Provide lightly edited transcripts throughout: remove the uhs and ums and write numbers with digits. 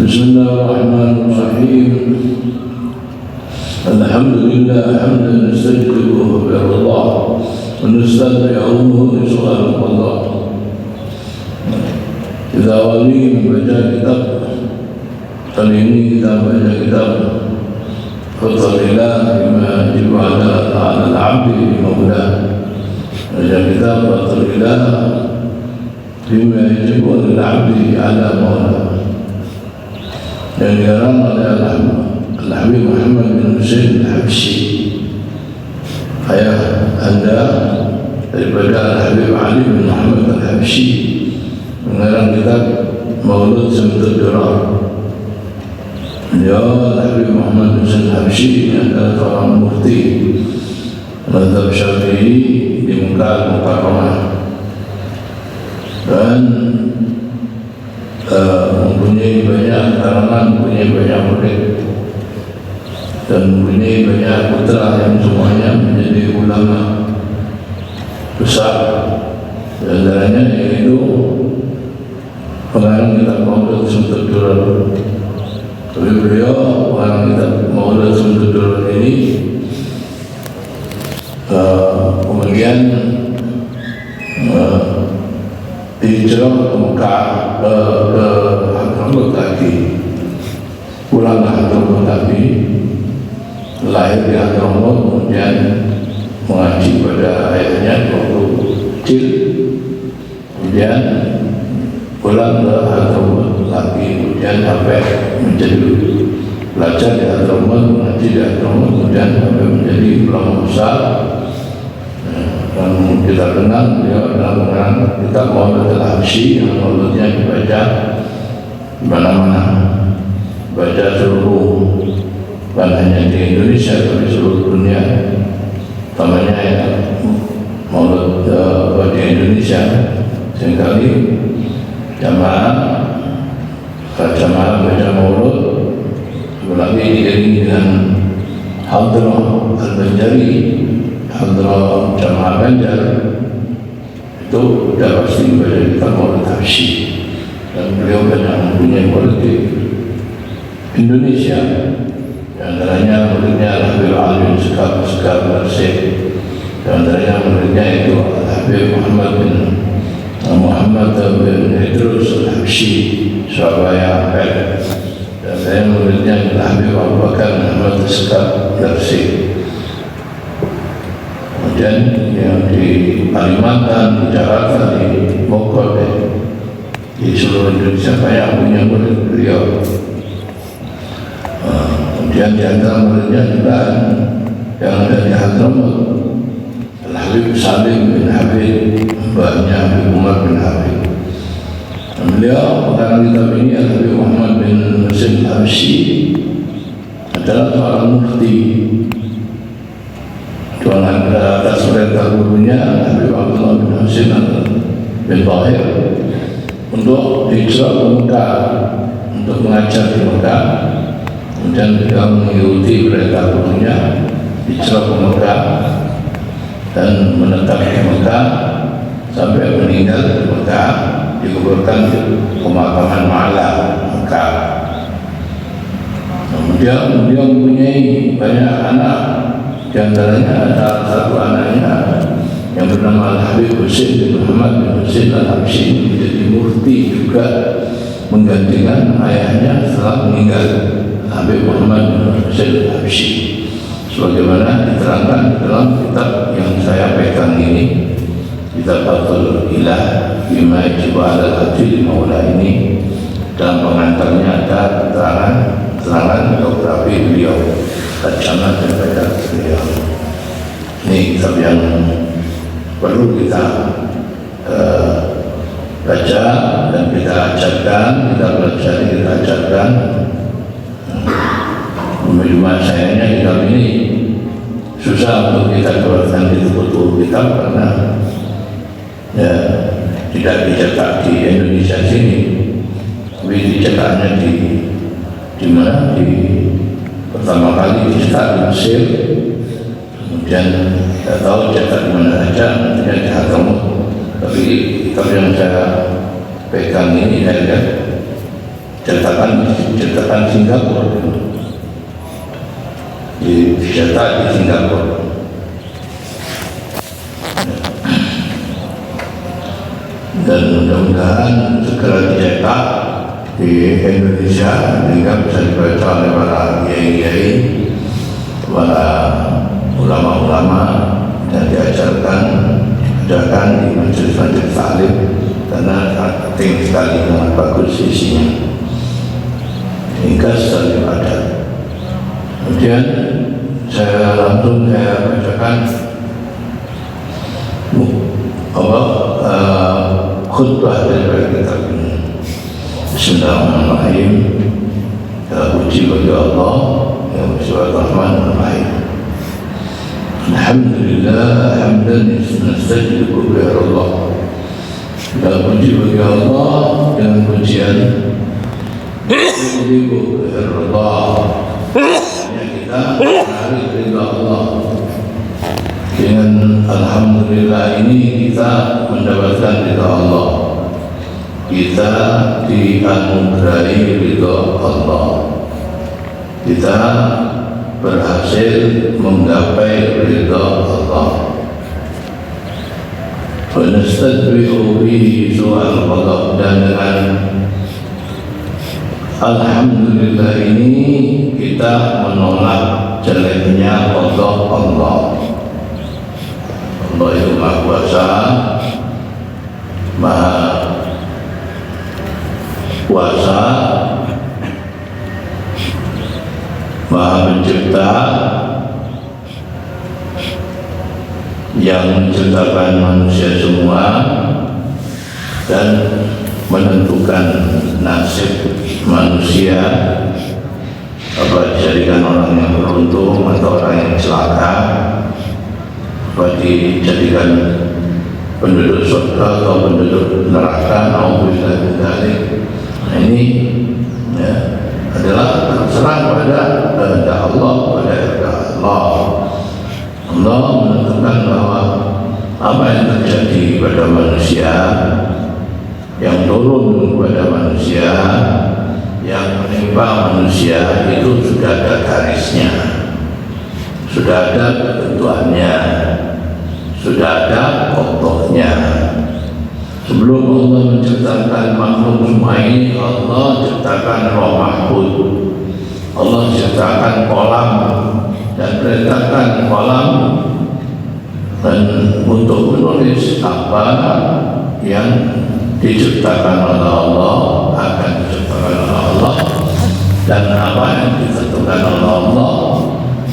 بسم الله الرحمن الرحيم. الحمد لله حمدا نستجلبه برضاه ونستدعيه بسؤال القضاء. Kita awali membaca kitab. Kali ini kita baca kitab Fadlillah bima yajibu ala al-'abdi maulah. Baca kitab Fadlillah bima yajibu al-'abdi ala maulah. Yang dikarang oleh Al-Habib Muhammad bin Husain Al-Habsyi, ayah anda daripada Al-Habib Ali bin Muhammad Al-Habsyi, mengarang kitab Maulud Samtul Durar. Beliau Al-Habib Muhammad bin Husain Al-Habsyi ini adalah seorang mufti mazhab Syafi'i di Mekah Mukarramah dan mempunyai banyak karangan, mempunyai banyak murid dan mempunyai banyak putra yang semuanya menjadi ulama besar. Di antaranya yaitu pengarang kitab Maulud Samtul Durar. Tapi beliau pengarang kitab Maulud Samtul Durar ini kemudian hijrah ke Mekah, ke Hadramut lagi, pulang ke Hadramut lagi, lahir di Hadramut, kemudian mengaji pada ayahnya waktu kecil, kemudian pulang ke Hadramut lagi, kemudian sampai menjadi belajar di Hadramut, mengaji di Hadramut, kemudian sampai menjadi ulama besar. Dan kita kenal beliau adalah pengarang kitab Maulud Al-Habsyi yang mauludnya dibaca di mana-mana, baca seluruh, bukan hanya di Indonesia tapi seluruh dunia. Utamanya ya, maulud di Indonesia seringkali jamaah baca maulud, apalagi diiringi dengan hadrah al-Banjari, hadrah jamaah Banjar, itu sudah pasti baca kitab Maulud Habsyi. Dan beliau banyak mempunyai murid di Indonesia, di antaranya muridnya Al-Habib Ali bin Sekar Narsih, di antaranya muridnya itu Al-Habib Muhammad bin Idrus Al-Habsyi Surabaya, dan saya muridnya Al-Habib Abu Bakar Muhammad Sekar Narsih. Kemudian yang di Kalimantan, di Jakarta, di Bogor, di seluruh Indonesia banyak punya murid beliau. Kemudian di antara muridnya juga yang ada di Hadramut, Al-Habib Salim bin Habib, mbahnya Habib Umar bin Habib. Dan beliau pengarang kitab ini, Al-Habib Muhammad bin Husain Al-Habsyi, adalah seorang mufti. Tuanan atas perintah gurunya Habib Abdullah bin Husain bin Tahir untuk hijrah ke Mekah, untuk mengajar di Mekah. Kemudian beliau mengikuti perintah gurunya, hijrah ke Mekah dan menetap di Mekah sampai meninggal di Mekah, dikuburkan di pemakaman Ma'la Mekah. Kemudian beliau mempunyai banyak anak. Di antaranya ada satu anaknya yang bernama Al-Habib Husain bin Muhammad bin Husain Al-Habsyi, menjadi mufti juga menggantikan ayahnya setelah meninggal, Habib Muhammad bin Husain Al-Habsyi, sebagaimana diterangkan dalam kitab yang saya pegang ini, kitab Fadlillah bima yajibu ala al-'abdi maulah ini. Dalam pengantarnya ada keterangan biografi beliau, kacangan daripada beliau. Ini kitab yang perlu kita baca dan kita ajarkan, kita belajar, kita ajarkan. Cuma sayangnya kitab ini susah untuk kita keluarkan di buku kitab karena ya, tidak dicetak di Indonesia sini, tapi dicetaknya di mana, di pertama kali dicetak di Mesir, kemudian tidak tahu cetak di mana saja, nantinya di Hadramut. Tapi kitab yang saya pegang ini saya lihat cetakan Singapura, dicetak di Singapura. Dan mudah-mudahan segera dicetak di Indonesia sehingga bisa dibaca oleh para kiai-kiai, para ulama-ulama, dan diajarkan di majelis-majelis taklim, karena penting sekali, sangat bagus isinya, hingga sekali padat. Kemudian saya langsung bacakan khutbah dari kitab ini. Bismillahirrahmanirrahim. Ya puji bagi Allah yang Bismillahirrahmanirrahim. Alhamdulillah hamdan nastajibu bihi Allah. Ya puji bagi Allah dengan pujian nastajibu bihi Allah. Hanya kita mencari ridha Allah. Dengan alhamdulillah ini kita mendapatkan ridha Allah. Kita dianugerahi ridha Allah. Kita berhasil menggapai ridha Allah. Wa nastadbi'u bihi su'al qada, dan dengan alhamdulillah ini kita menolak jeleknya qada Allah. Allah itu Maha Kuasa, Maha Kuasa, Maha Pencipta, yang menciptakan manusia semua dan menentukan nasib manusia, apa dijadikan orang yang beruntung atau orang yang celaka, apa dijadikan penduduk surga atau penduduk neraka, alhamdulillah dzalik. Nah ini ya, adalah terserah pada kehendak Allah, pada kehendak Allah. Allah menentukan bahwa apa yang terjadi pada manusia, yang turun kepada manusia, yang menimpa manusia, itu sudah ada garisnya, sudah ada ketentuannya, sudah ada pokoknya. Sebelum Allah menciptakan makhluk semua ini, Allah ciptakan Lauh Mahfuz, Allah ciptakan kolam dan perintahkan kolam dan untuk menulis apa yang diciptakan oleh Allah, akan diciptakan oleh Allah, dan apa yang ditentukan oleh Allah,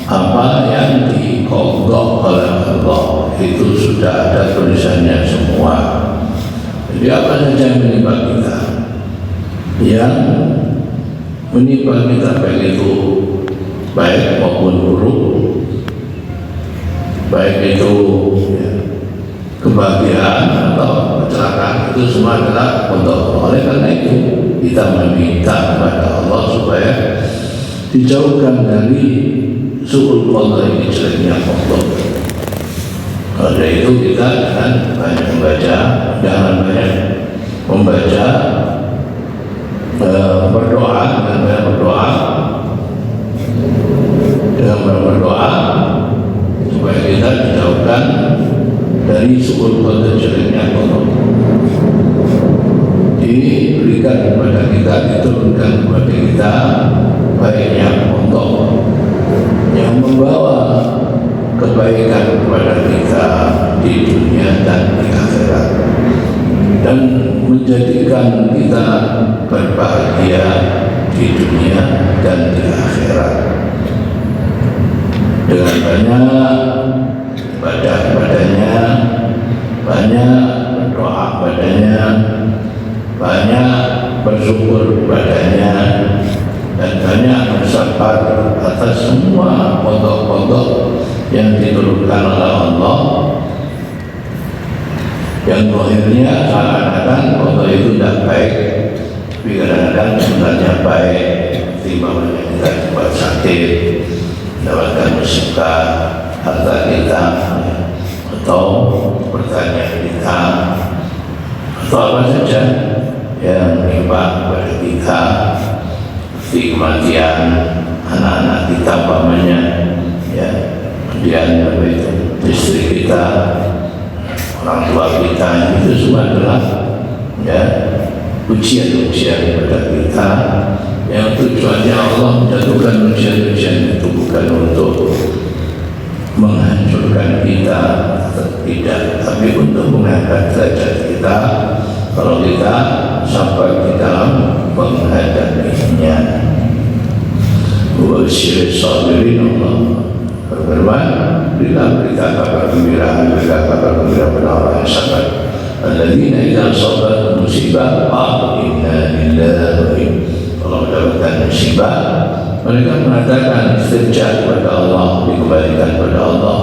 apa yang dikodok oleh Allah, itu sudah ada tulisannya semua. Jadi apa saja yang menimpa kita, yang menimpa kita, baik itu baik maupun buruk, baik itu ya, kebahagiaan atau kecelakaan, itu semua adalah untuk. Oleh karena itu kita meminta kepada Allah supaya dijauhkan dari su'ul qada ini, jeleknya Allah. Oleh itu kita jangan banyak membaca, jangan banyak membaca, berdoa, dan banyak berdoa, dengan berdoa supaya kita dijauhkan dari su'ul qada, jeleknya Allah. Diberikan kepada kita, diturunkan kepada kita baiknya Allah yang membawa kebaikan kepada kita di dunia dan di akhirat, dan menjadikan kita berbahagia di dunia dan di akhirat dengan banyak ibadah kepadanya, banyak berdoa kepadanya, banyak bersyukur kepadanya, dan banyak bersabar atas semua kodok-kodok yang diturunkan oleh Allah, yang akhirnya seakan-akan kodok itu tidak baik, tapi kadang-kadang sebenarnya baik. Timbang kita cepat sakit, mendapatkan musibah, harta kita, atau pertanyaan kita, atau apa saja yang menimpa kepada kita, seperti kematian anak-anak kita umpamanya, ya, kemudian apa itu, istri kita, orang tua kita, itu semua adalah ya ujian-ujian kepada kita yang tujuannya Allah menjatuhkan ujian-ujian itu bukan untuk menghancurkan kita, tidak, tapi untuk mengangkat derajat kita kalau kita sampai di dalam menghadapinya. Wa basyiril sabirin, Allah berfirman, berilah berita kabar gembira, berilah kabar gembira pada orang yang sabar. Alladzina idza asabathum musibah qalu inna lillahi wa inna. Kalau mendapatkan musibah, mereka mengatakan istirja kepada Allah, dikembalikan kepada Allah.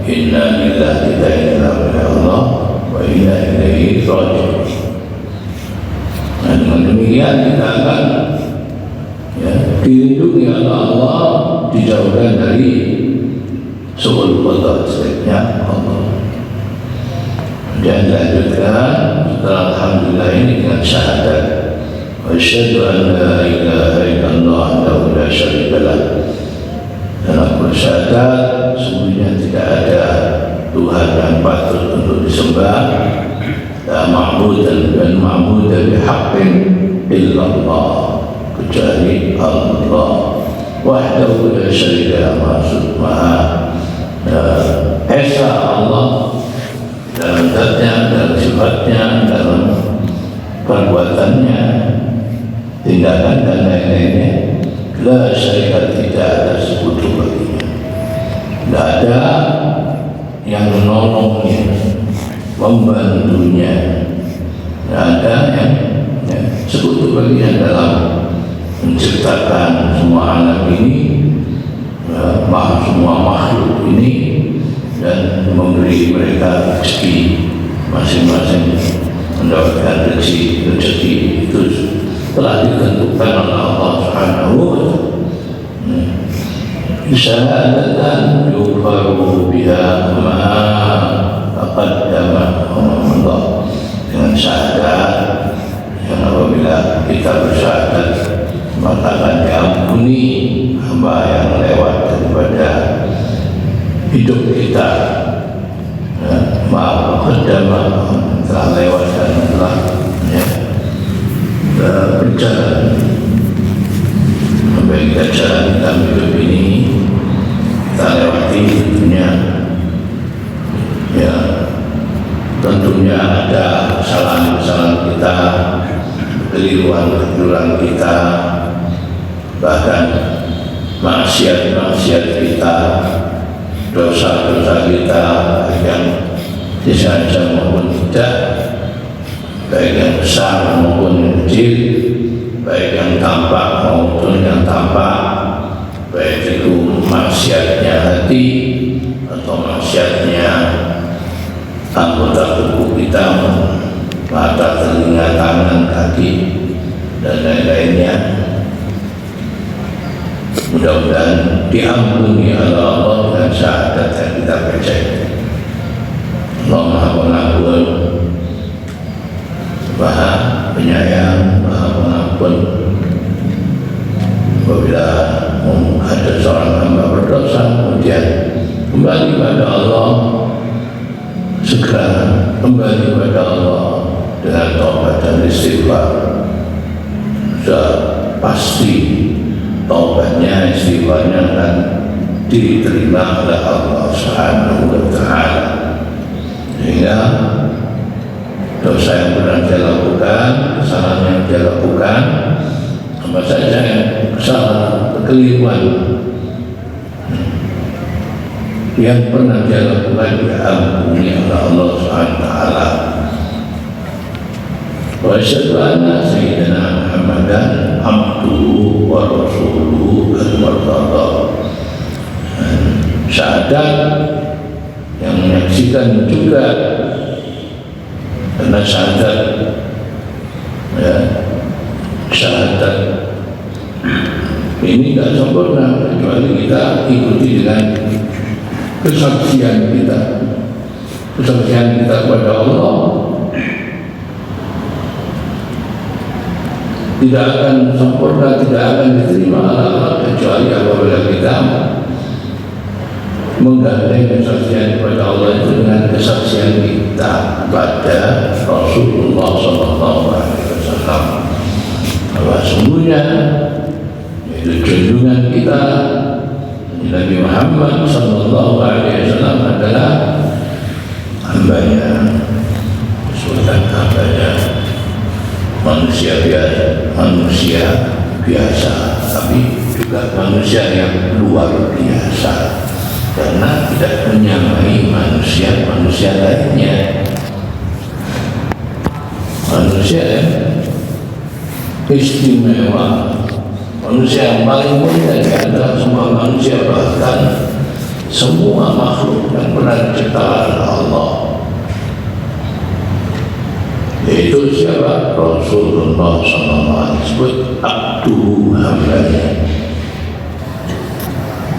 Inna lillahi, kita inilah kepada Allah, wa inna ilaihi raji'un. Nah, dengan demikian kita akan ya, dilindungi oleh Allah, dijauhkan dari suul qadar, sebaiknya Allah. Dan dilanjutkan setelah alhamdulillah ini dengan syahadat, wa asyhadu an la ilaha illallah wahdahu la syarika lah. Dan aku bersyahadat sesungguhnya tidak ada Tuhan yang patut untuk disembah, la ma'budan dan ma'budan bihaqqin illallah, kecuali Allah wahdahu la syarika lah, maksud maha esa Allah dalam zatnya, dalam sifatnya, dalam perbuatannya, tindakan dan lain-lainnya. La syarika, tidak ada sekutu baginya, tidak ada yang menolongnya, membantunya, tidak ada yang sekutu baginya dalam menciptakan semua alam ini, semua makhluk ini, dan memberi mereka rezeki masing-masing, mendapatkan rezeki itu telah ditentukan oleh Allah Subhanahu wa Ta'ala. Syahadatan yufaru biha ma taqaddama Allah, dengan syahadat yang apabila kita bersyahadat maka akan diampuni hamba yang lewat daripada hidup kita, maaf taqaddama, telah lewat dan telah berjalan sampai kita jalan dalam hidup ini, kita lewati tentunya ya, tentunya ada kesalahan-kesalahan kita, kekeliruan kita, bahkan maksiat-maksiat kita, dosa-dosa kita yang disengaja maupun tidak, baik yang besar maupun yang kecil, baik yang tampak maupun yang tampak, baik itu maksiatnya hati atau maksiatnya anggota tubuh kita, mata, telinga, tangan, kaki, dan lain-lainnya. Mudah-mudahan diampuni oleh Allah dengan syahadat yang kita percaya. Allah Maha Pengampun, Maha Penyayang, Maha Pengampun. Apabila ada seorang hamba berdosa kemudian kembali pada Allah, segera kembali pada Allah dengan taubat dan istighfar, sudah pasti taubatnya, istighfarnya akan diterima oleh Allah Subhanahu wa Ta'ala. Sehingga dosa yang pernah dia lakukan, kesalahan yang dia lakukan, apa saja yang kesalahan, kekeliruan yang pernah dia lakukan, diampuni oleh Allah Subhanahu wa Ta'ala. Wa asyhadu anna sayyidina Muhammadan abduhu wa rasuluhu al-murtada. Syahadat yang menyaksikan juga, karena syahadat ya, syahadat ini tidak sempurna kecuali kita ikuti dengan kesaksian kita kepada Allah tidak akan sempurna, tidak akan diterima amal kecuali apabila kita menggandeng kesaksian kepada Allah itu dengan kesaksian kita pada Rasulullah SAW, bahwa sungguhnya itu junjungan kita Nabi Muhammad SAW adalah hambanya, sultan hambanya, manusia biasa, tapi juga manusia yang luar biasa karena tidak menyamai manusia lainnya. Manusia istimewa, manusia yang paling mulia di antara semua manusia, bahkan semua makhluk yang pernah diciptakan Allah, yaitu siapa? Rasulullah SAW, disebut abduhu, hambanya.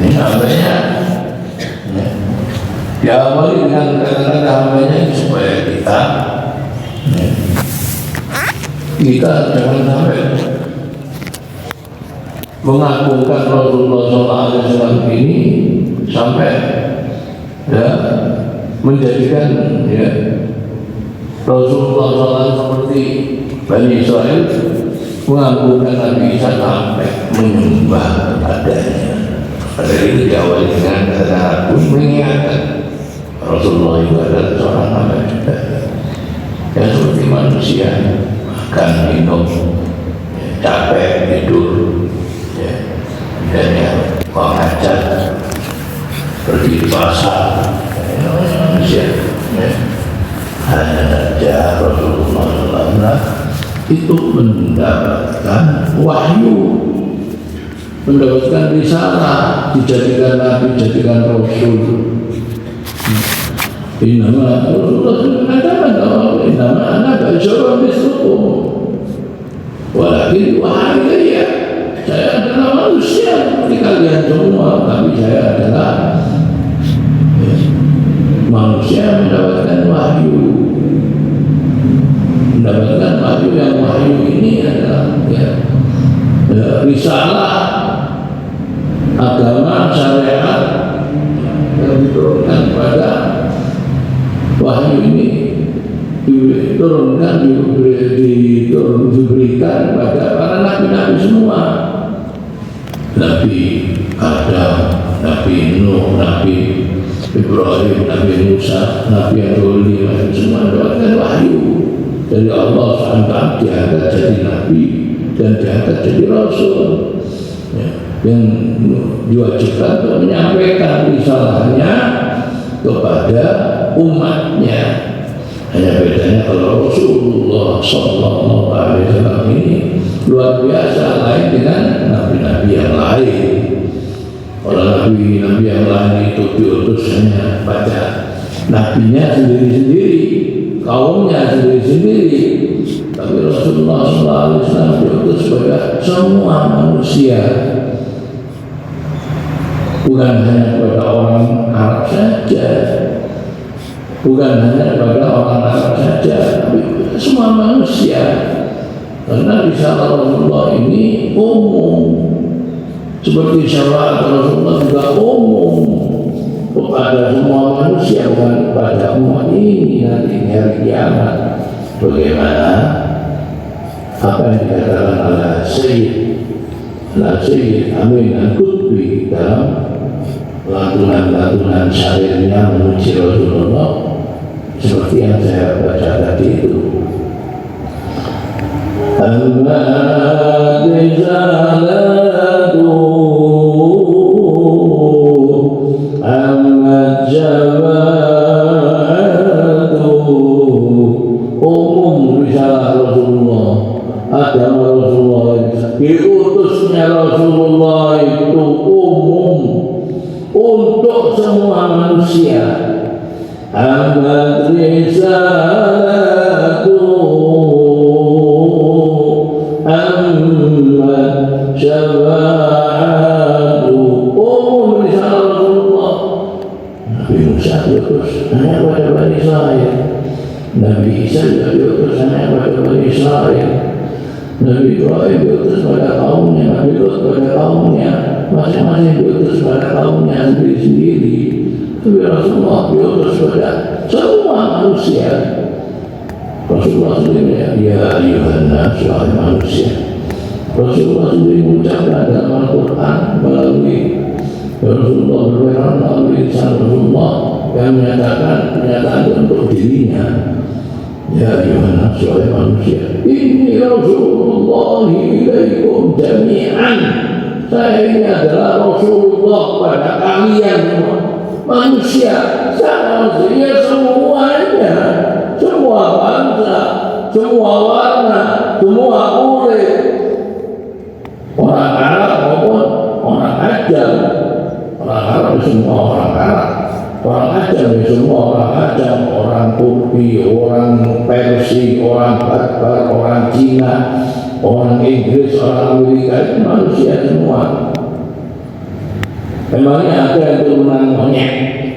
Ini hambanya diawali dengan kata-kata hambanya supaya kita jangan sampai mengagungkan Rasulullah SAW ini sampai menjadikan Rasulullah SAW seperti Bani Israel mengagungkan Nabi Isa sampai menyembah kepadanya. Pada itu diawali dengan kata-kata mengingatkan Rasulullah itu adalah seorang hamba yang seperti manusia, makan, minum, capek, tidur, dan yang mengajar, pergi di pasar, manusia. Hanya saja Rasulullah SAW itu mendapatkan wahyu, mendapatkan risalah, dijadikan nabi, dijadikan rasul. Innama Rasulullah mengatakan bahwa innama ana basharun mislukum walakin wahyu, saya adalah manusia seperti kalian semua, tapi saya adalah manusia mendapatkan wahyu. Mendapatkan wahyu, yang wahyu ini adalah risalah agama syariat yang diturunkan pada wahyu ini, diturunkan, diberikan pada para nabi-nabi semua. Nabi Adam, Nabi Nuh, Nabi Ibrahim, Nabi Musa, Nabi Abdul, semua mendapatkan wahyu dari Allah SWT, diangkat jadi nabi dan diangkat jadi rasul, yang diwajibkan untuk menyampaikan risalahnya kepada umatnya. Hanya bedanya kalau Rasulullah SAW ini luar biasa, lain dengan nabi-nabi yang lain. Orang nabi-nabi yang lain itu diutus hanya pada nabinya sendiri-sendiri, kaumnya sendiri-sendiri. Tapi Rasulullah SAW diutus kepada semua manusia, bukan hanya kepada orang Arab saja, bukan hanya kepada orang Arab saja, tapi semua manusia. Karena risalah Rasulullah ini umum, seperti syariat Rasulullah juga umum kepada semua manusia, bukan kepada umat ini nanti hari kiamat. Bagaimana apa yang dikatakan oleh Sayyid Amin Al-Qutbi dalam lantunan-lantunan syairnya memuji Rasulullah, seperti yang saya baca tadi itu. Amma risalatu amma jama'atu, umum risalah Rasulullah, agama Rasulullah, diutusnya Rasulullah itu umum untuk semua manusia. Amma risalatu amma syafa'atu, umum risalah Rasulullah. Nabi Musa diutus hanya pada Bani Israil, Nabi Isa juga diutus hanya pada Bani Israil, Nabi Ibrahim diutus pada kaumnya, Nabi Lut pada kaumnya, masing-masing diutus pada kaumnya sendiri-sendiri. Tapi Rasulullah diutus pada semua manusia. Rasulullah sendiri ya ayuhan nas, wahai manusia. Rasulullah sendiri mengucapkan dalam Al-Quran melalui Rasulullah berfirman melalui lisan Rasulullah yang menyatakan pernyataan untuk dirinya. Ya ayuhan nas, wahai manusia, inni Rasulullah ilaikum jami'an. Saya ini adalah Rasulullah pada kalian semua manusia. Saya manusia semuanya, semua bangsa, semua warna, semua kulit, orang Arab maupun orang Ajam. Orang Arab semua orang Arab, orang Ajam semua orang Ajam, orang Turki, orang Persia, orang Barbar, orang Cina, orang Inggris, orang Amerika, itu manusia semua. Memangnya ada yang turunan monyet?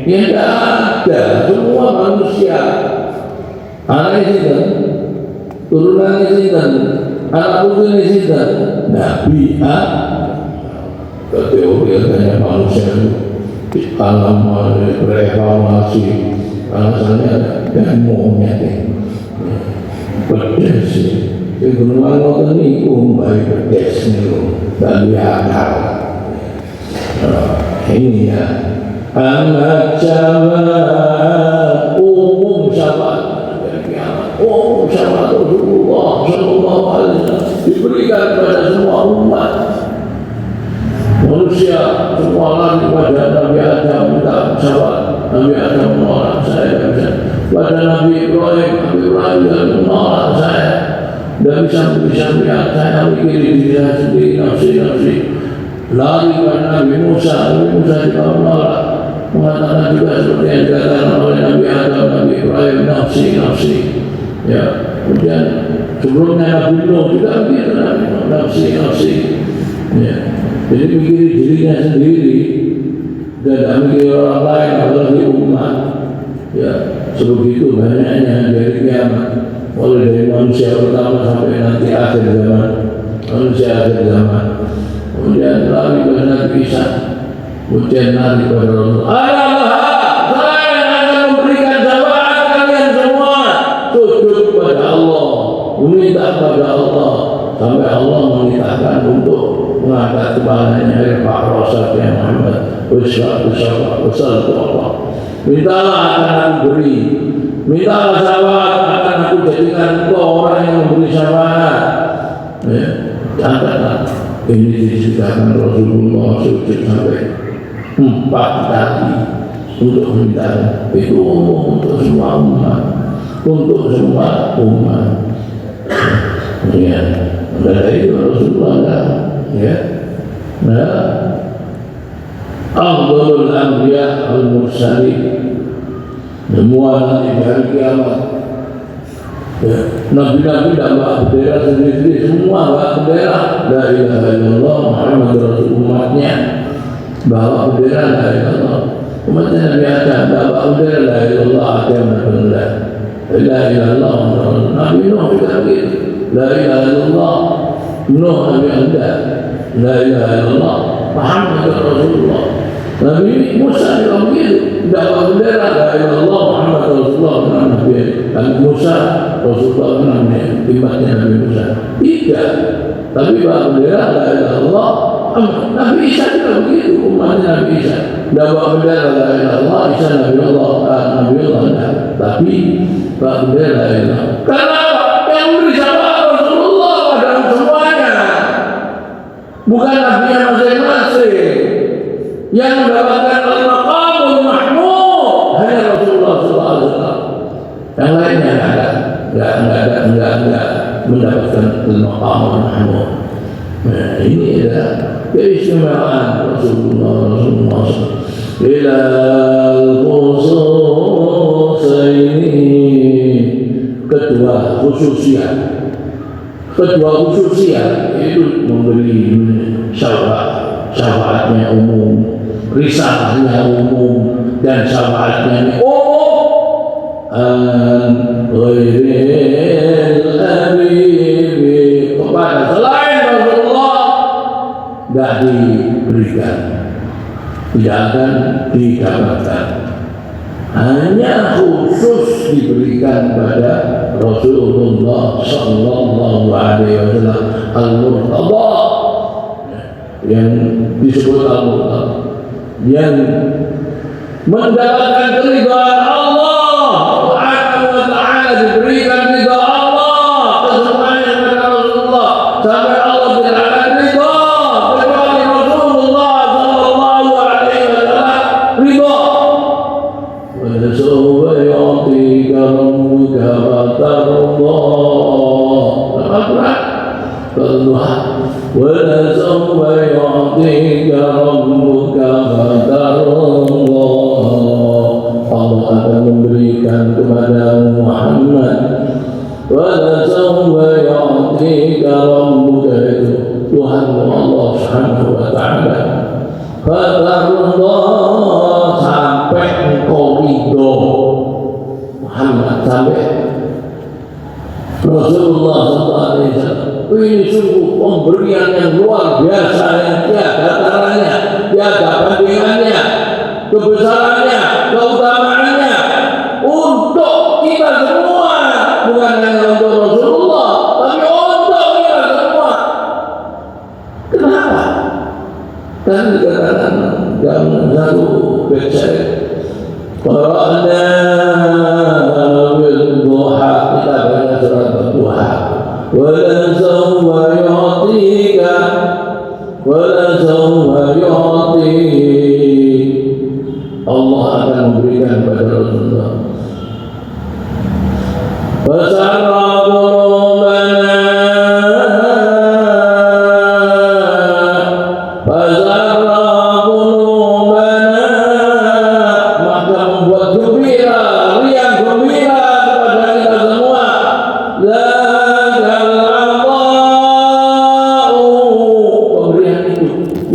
Ya tidak ada, semua manusia. Anaknya sinten, turunannya sinten, anak putunya sinten, Nabi teori manusia itu alam reformasi, alasannya dan monyet pedes. Itu memang ngoten niku baik pedes niku dan akal. Ini ya anak jamaah umum syafaat dari kiamat, umum syafaat Rasulullah sallallahu alaihi wasallam diberikan kepada semua umat manusia. Semua lari kepada Nabi Adam minta syafaat, Nabi Adam menolak, saya bisa. Pada Nabi Ibrahim menolak saya, dan bisa saya mikir diri saya sendiri, nafsi. Lari kepada Nabi Musa juga menolak, mengatakan juga seperti yang dikatakan oleh Nabi Adam, Nabi Ibrahim, nafsi. Ya, kemudian sebelumnya Nabi Nuh juga begitu, nafsi. Ya, jadi mikir dirinya sendiri dan tidak mikir orang lain apalagi umat. Ya, sebegitu banyaknya dari kiamat, mulai dari manusia pertama sampai nanti akhir zaman, manusia akhir zaman. Kemudian lari kepada Nabi Isa, kemudian lari kepada Rasulullah. Saya akan memberikan syafaat kalian semua. Sujud kepada Allah, meminta kepada Allah, sampai Allah memerintahkan untuk mengangkat kepalanya Pak Rasul yang Muhammad. Usah Allah. Mintalah akan aku beri. Mintalah syafaat akan aku jadikan engkau orang yang memberi syafaat. Ya, angkatlah. Ini diceritakan Rasulullah sujud sampai 4 kali untuk meminta. Itu umum untuk semua umat, Ya, dari itu Rasulullah ya. Nah, afdhalul anbiya wal mursalin, semua nanti hari kiamat. Ya, Nabi-nabi tidak bawa bendera sendiri, semua bawa bendera la ilaha illallah Muhammad Rasul. Umatnya bawa bendera la ilaha illallah. Umatnya Nabi Adam bawa bendera la ilaha illallah Adam benar. La ilaha illallah Nabi Nuh juga begitu, la ilaha illallah Nuh Nabi Adam, la ilaha illallah Muhammad Rasulullah. Nabi Musa juga begitu, tidak bawa bendera la ilaha illallah Muhammad Rasulullah. Nabi Musa Rasulullah namanya ibaratnya Nabi Musa tidak, tapi bawa bendera la ilaha illallah. Nabi Isa juga begitu, umatnya Nabi Isa tidak bawa bendera la ilaha illallah. Isa Nabi Allah, tapi bawa bendera la ilaha illallah. Karena yang memberi syafaat Rasulullah dalam semuanya, bukan nabinya masing-masing. Yang mendapatkan al-maqamul mahmud hanya Rasulullah SAW. Yang lainnya enggak mendapatkan al-maqamul mahmud. Nah, ini adalah keistimewaan Rasulullah ila al-khusus ini. Kedua khususiat itu memberi syafaatnya umum, risalahnya umum, dan syafaatnya umum. Ghairil habibi kepada selain Rasulullah tidak diberikan, tidak akan didapatkan. Hanya khusus diberikan pada Rasulullah Sallallahu Alaihi Wasallam Al-Murtada, yang disebut Al-Murtada, yang mendapatkan keridhaan Allah Subhanahu wa Ta'ala, diberikan ridha Allah kesemuanya kepada Rasulullah sampai Allah tidak akan ridha kecuali Rasulullah Sallallahu Alaihi Wasallam ridha. وَلَسَوْفَ يُعْطِيكَ رَبُّكَ فَتَرْضَىٰ. وَلَسَوْفَ يُعْطِيكَ رَبُّكَ فَتَرْضَىٰ. Allah akan memberikan kepada Muhammad. وَلَسَوْفَ يُعْطِيكَ رَبُّكَ, itu Tuhan Allah Subhanahu wa Ta'ala. فَتَرْضَىٰ, sampai engkau ridho Muhammad, sampai Rasulullah SAW. Ini sungguh pemberian yang luar biasa, yang tiada taranya, tiada bandingannya, kebesarannya, keutamaannya untuk kita semua, bukan hanya untuk Rasulullah, tapi untuk kita semua. Kenapa? Kan dikatakan dalam satu baca Qara'na bil duha, kita baca surat Duha. وَلَسَوْفَ يُعْطِيكَ وَلَسَوْفَ يُعْطِيكَ, Allah akan memberikan kepada Rasulullah. فَسَرَّ قُلُوبَنَا فَسَرَّ قُلُوبَنَا, maka membuat gembira, riang gembira kepada kita semua.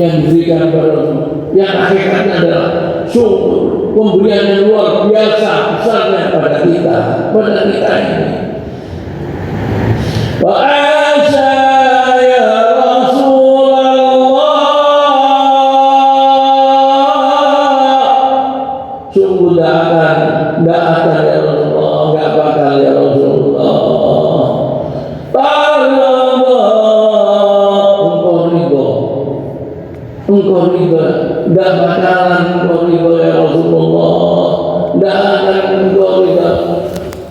Yang diberikan kepada Rasulullah, yang hakikatnya adalah sungguh pemberian yang luar biasa besarnya pada kita ini. Wa asya ya Rasulullah, sungguh tidak akan ya Rasulullah, tidak bakal ya Rasulullah. Engkau ridha, tidak bakalan engkau ridha ya Rasulullah, tidak akan engkau ridha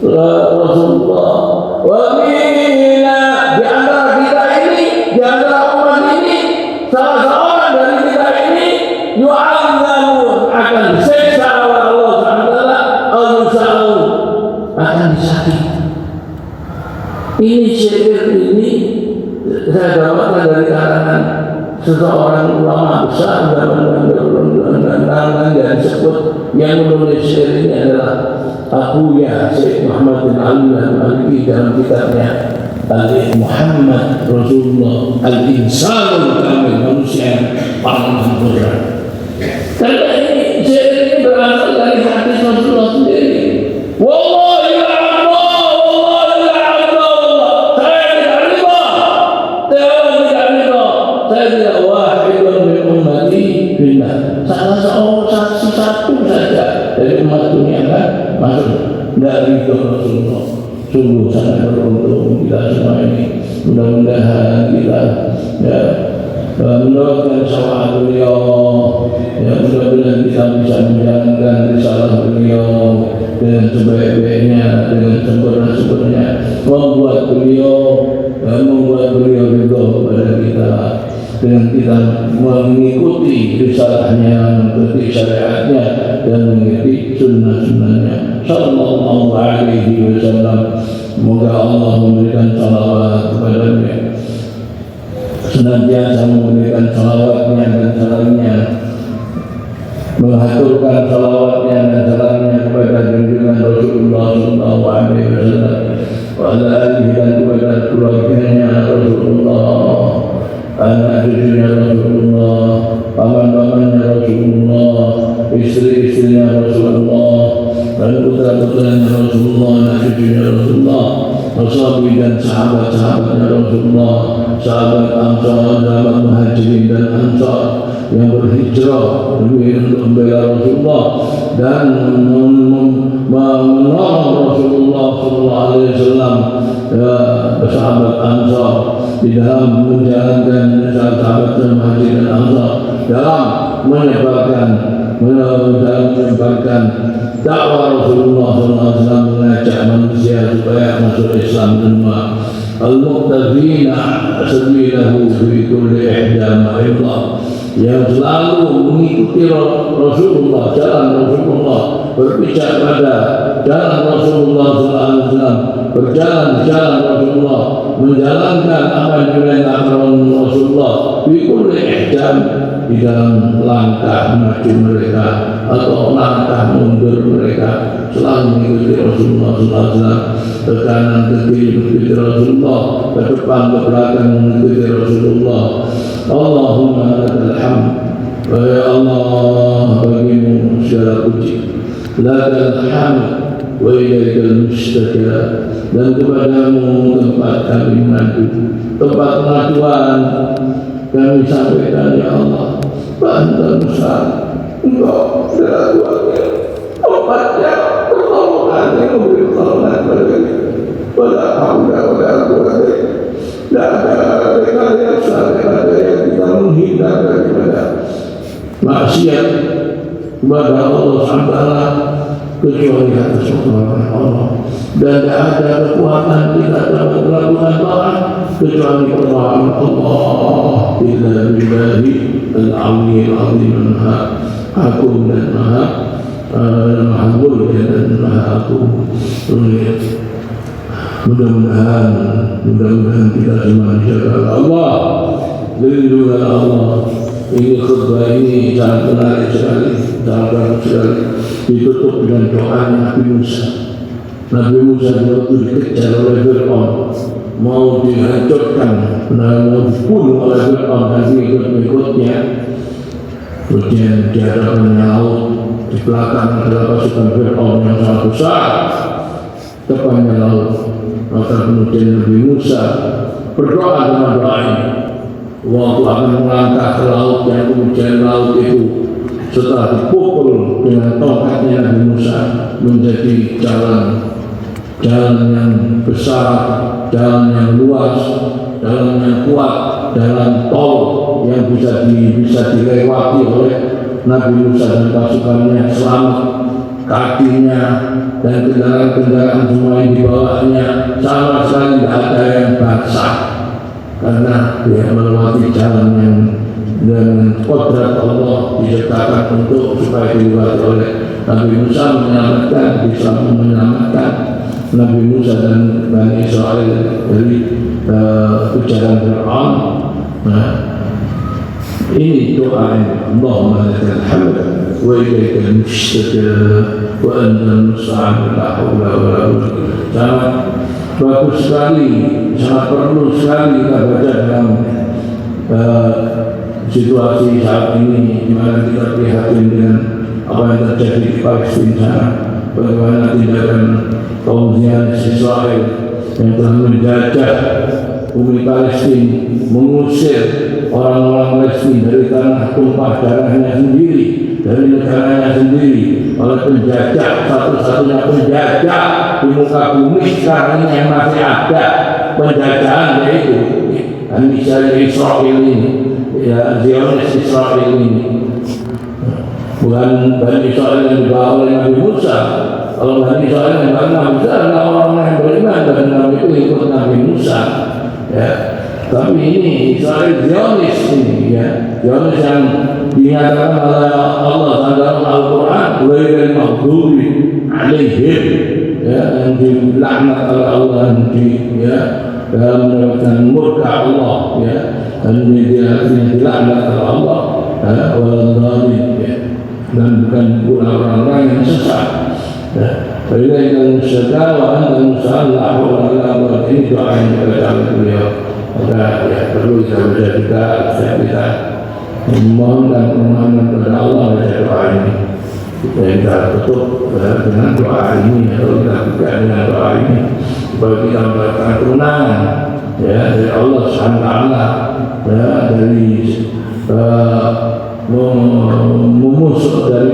Rasulullah. Wa minna, di antara kita ini, di antara umat ini, salah seorang dari kita ini yu'adzabu, akan disiksa oleh Allah SWT, al-musa'u, akan disakiti. Ini syair ini saya dapatkan dari karangan seseorang ulama besar dan disebut, yang menulis syair ini adalah Abuya Syekh Muhammad bin Ali al-Maliki dalam kitabnya Muhammad Rasulullah Al-Insanul Kamil, manusia yang paling sempurna. Karena ini syair ini berasal dari hadis Rasulullah sendiri. Wallahi ya Allah, wallahi ya Allah, saya tidak riba, saya tidak wahidun min ummati billah, salah satu saja dari umat dunia kan masuk dari Rasulullah. Sungguh sangat beruntung kita semua ini. Mudah-mudahan kita mendoakan syafaat beliau, mudah-mudahan kita bisa menjalankan risalah beliau dengan sebaik-baiknya, dengan sempurna-sempurnanya, membuat beliau ridho kepada kita, dengan kita mengikuti risalahnya, mengikuti syariatnya, dan mengikuti sunnah-sunnahnya sallallahu alaihi wasallam. Semoga Allah memberikan salawat kepadanya, senantiasa memberikan salawatnya dan salamnya, menghaturkan salawatnya dan salamnya kepada junjungan Rasulullah sallallahu alaihi wasallam, wa ala alihi, dan kepada keluarganya Rasulullah, anak cucunya Rasulullah, paman-pamannya Rasulullah, istri-istrinya Rasulullah, dan putra-putranya Rasulullah, anak cucunya Rasulullah, ashabi dan sahabat-sahabatnya Rasulullah, sahabat Ansar, sahabat Muhajirin dan Ansar yang berhijrah demi untuk membela Rasulullah dan menolong Rasulullah sallallahu alaihi wasallam, sahabat Ansar di dalam menjalankan sahabat Muhajirin dan Ansar dalam menyebarkan dakwah Rasulullah SAW, mengajak manusia supaya masuk Islam semua. Al-Muqtadina sabilahu fi kulli ihda ma'illah, yang selalu mengikuti Rasulullah, jalan Rasulullah, berpijak pada jalan Rasulullah SAW, berjalan di jalan Rasulullah, menjalankan apa yang diperintahkan Rasulullah fi kulli ihda, di dalam langkah maju mereka atau langkah mundur mereka, selalu mengikuti Rasulullah SAW, ke kanan ke kiri mengikuti Rasulullah, ke depan ke belakang mengikuti Rasulullah. Allahumma lakal hamd, wa ya Allah, bagimu segala puji, lakal hamd wa ilaikal mustakila, dan kepadamu tempat kami mengadu, tempat pengaduan kami sampaikan. Ya Allah, Anta besar, Engkau segala kuatnya, obatnya, pertolongannya, memberi pertolongan kepada kami. Wala haula wala quwwata, tidak ada rekayasa yang kita menghindar daripada maksiat kepada Allah SWT kecuali atas pertolongan Allah, dan tidak ada kekuatan kita dapat melakukan taat kecuali pertolongan Allah. Illa billahi al-'aliyyil 'azim, Maha Agung dan Maha Mulia dan Maha Agung. Mudah-mudahan kita semua dijaga oleh Allah, dilindungi oleh Allah. Ini khutbah ini sangat menarik sekali, sangat bagus sekali. Ditutup dengan doa Nabi Musa. Nabi Musa waktu dikejar oleh Fir'aun, mau dihancurkan, mau dibunuh oleh Fir'aun dan pengikut-pengikutnya. Kemudian di hadapannya laut, di belakang adalah pasukan Fir'aun yang sangat besar, depannya laut. Maka kemudian Nabi Musa berdoa dengan doa ini. Waktu akan melangkah ke laut, yang kemudian laut itu setelah dipukul dengan tongkatnya Nabi Musa menjadi jalan yang besar, jalan yang luas, jalan yang kuat, jalan tol yang bisa dilewati oleh Nabi Musa dan pasukannya selamat. Kakinya dan kendaraan-kendaraan semua yang dibawanya sama sekali tidak ada yang basah, karena dia melewati jalan yang dengan kodrat Allah diciptakan untuk supaya dilewati oleh Nabi Musa, menyelamatkan Nabi Musa dan Bani Israel dari ujaran Fir'aun. Ini doa Allahumma lakal hamd wa ilaikal mustajab wa antal musta'an, la haula wa la quwwata. Sangat bagus sekali, sangat perlu sekali kita baca dalam situasi saat ini di mana kita prihatin dengan apa yang terjadi di Palestina, bagaimana tindakan kaum Zionis Israel yang telah menjajah bumi Palestina, mengusir orang-orang Palestina dari tanah tumpah darahnya sendiri, dari negaranya sendiri, oleh penjajah, satu-satunya penjajah di muka bumi sekarang ini yang masih ada penjajahan, yaitu Israel ini, ya, Zionis Israel ini. Bukan Bani Israel yang dibawa oleh Nabi Musa. Kalau Bani Israel yang dibawa Nabi Musa adalah orang-orang yang beriman dan Nabi itu ikut Nabi Musa, ya. Tapi ini Israel Zionis ini, ya, Zionis yang dinyatakan oleh Allah dalam Al-Quran, ghairil maghdubi alaihim, ya, yang dilaknat oleh Allah, dalam mendapatkan murka Allah, ya, dan dia dilaknat oleh Allah, waladhdallin, ya, dan bukan orang-orang yang sesat. Ilaikal mustajab wa antal musta'an, la haula wa la quwwata. Ini doa yang dibaca oleh beliau. Maka ya perlu kita baca, kita memohon dan permohonan kepada Allah baca doa ini. kita tutup dengan doa ini, atau kita buka dengan doa ini supaya kita mendapatkan kemenangan ya dari Allah Subhanahu wa taala, ya, dari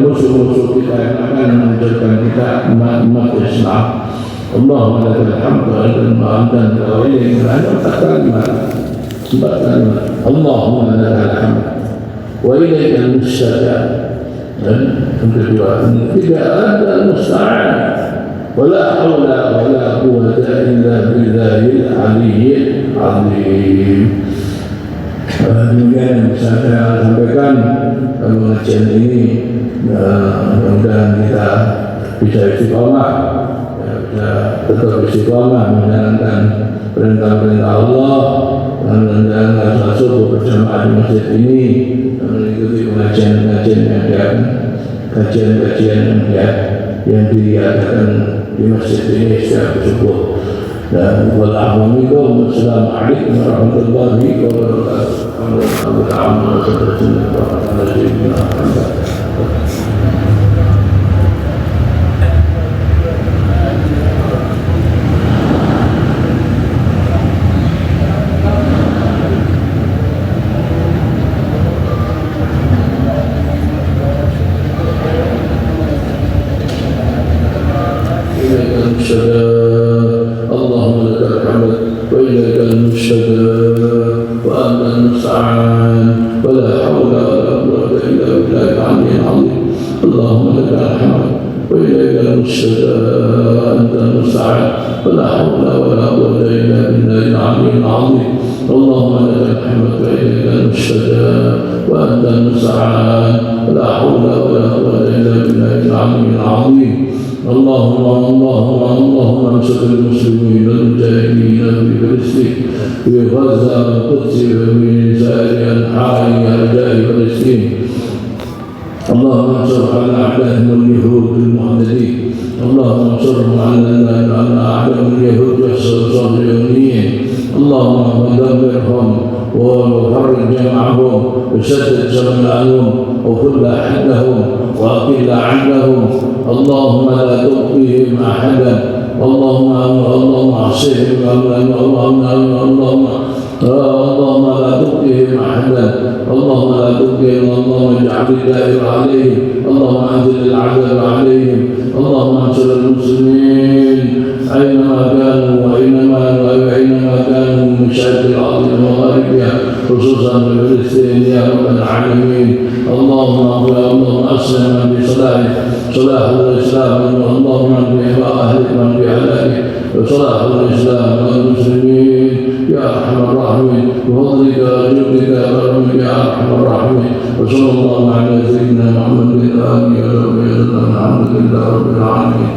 musuh-musuh kita yang akan menghancurkan kita umat Islam. Allahumma lakal hamdu dan ilaika empat kalimat. Allahumma lakal hamdu wa ilaika al-musta'an. Dan yang kedua, tidak ada musta'an wala hawla wala quwwata illa billahil aliyyil azim. Demikian yang bisa saya sampaikan pengajian ini. Mudah-mudahan kita bisa istiqomah, bisa tetap istiqomah menjalankan perintah-perintah Allah dan menjalankan salat subuh berjamaah di masjid ini dan mengikuti kajian-kajian yang diadakan di masjid ini setiap subuh. Dan wassalamualaikum warahmatullahi wabarakatuh. اللهم لك الحمد وإليك المشتكى وأنت المستعان ولا حول ولا قوة إلا بالله العلي العظيم. اللهم لك الحمد وإليك المشتكى وأنت المستعان ولا حول ولا قوة إلا بالله العلي العظيم. اللهم لك الحمد وإليك المشتكى وأنت المستعان ولا حول ولا قوة إلا بالله العلي العظيم. اللهم انصر المسلمين المجاهدين في فلسطين في غزة والقدس وفي سائر أنحاء أرجاء فلسطين. اللهم انصر على أعدائهم اليهود المعتدين. اللهم انصرهم على أعدائهم اليهود والصهيونيين. اللهم دمرهم وفرج جمعهم وسدد جمعهم وكل أحدهم وأقل عندهم. اللهم لا تبقيهم أحدا. اللهم اعصهم. اللهم لا تبقيهم أحدا. اللهم لا تبقيهم. اللهم اجعل الدائر عليهم. اللهم أنزل العذاب عليهم. اللهم انصر المسلمين أينما كانوا وأينما كانوا من شرق الأرض ومغاربها خصوصا في فلسطين يا رب العالمين. اللهم أسلم بصلاح الإسلام. اللهم بأهلك من بأهلك وصلاح الإسلام والمسلمين يا أرحم الراحمين بفضلك وجودك وكرمك يا أرحم الراحمين. وصلى الله على سيدنا محمد وآله وصحبه وسلم. الحمد لله رب العالمين.